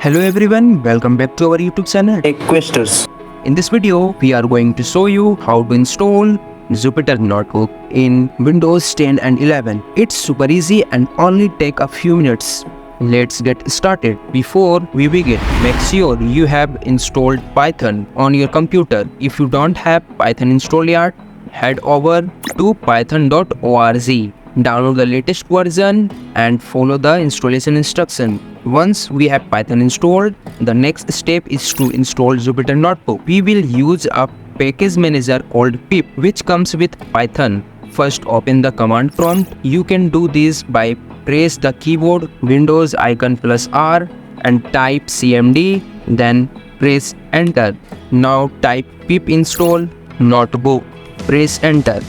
Hello everyone, welcome back to our YouTube channel Questers. In this video, we are going to show you how to install Jupyter Notebook in Windows 10 and 11. It's super easy and only take a few minutes. Let's get started. Before we begin, make sure you have installed Python on your computer. If you don't have Python installed yet, head over to python.org. Download the latest version and follow the installation instruction. Once we have Python installed, the next step is to install Jupyter Notebook. We will use a package manager called pip, which comes with Python. First, open the command prompt. You can do this by press the keyboard Windows icon plus R and type cmd, then press enter. Now type pip install notebook. Press enter.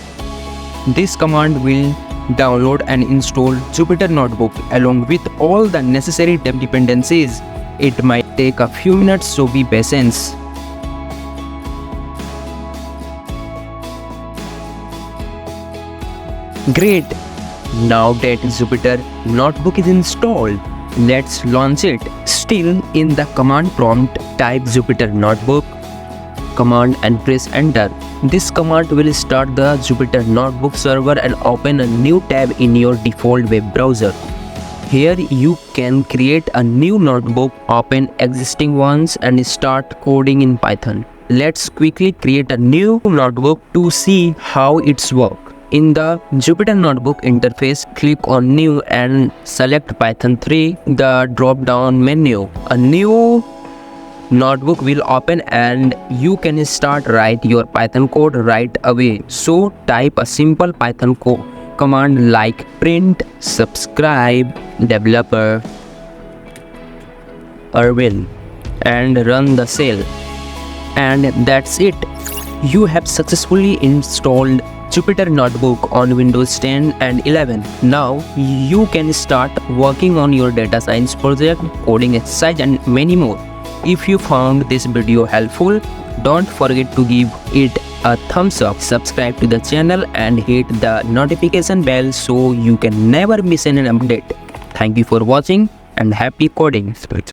This command will download and install Jupyter Notebook along with all the necessary dependencies. It might take a few minutes, so be patient. Great! Now that Jupyter Notebook is installed, let's launch it. Still in the command prompt, type Jupyter Notebook command and press enter. This command will start the Jupyter Notebook server and open a new tab in your default web browser. Here you can create a new notebook, open existing ones and start coding in Python. Let's quickly create a new notebook to see how it's work. In the Jupyter Notebook interface, click on New and select Python 3, the drop-down menu. A new notebook will open and you can start write your Python code right away. So type a simple Python command like print subscribe developer Erwin and run the shell. And that's it. You have successfully installed Jupyter Notebook on Windows 10 and 11. Now you can start working on your data science project, coding exercise and many more. If you found this video helpful, don't forget to give it a thumbs up, subscribe to the channel and hit the notification bell so you can never miss an update. Thank you for watching and happy coding.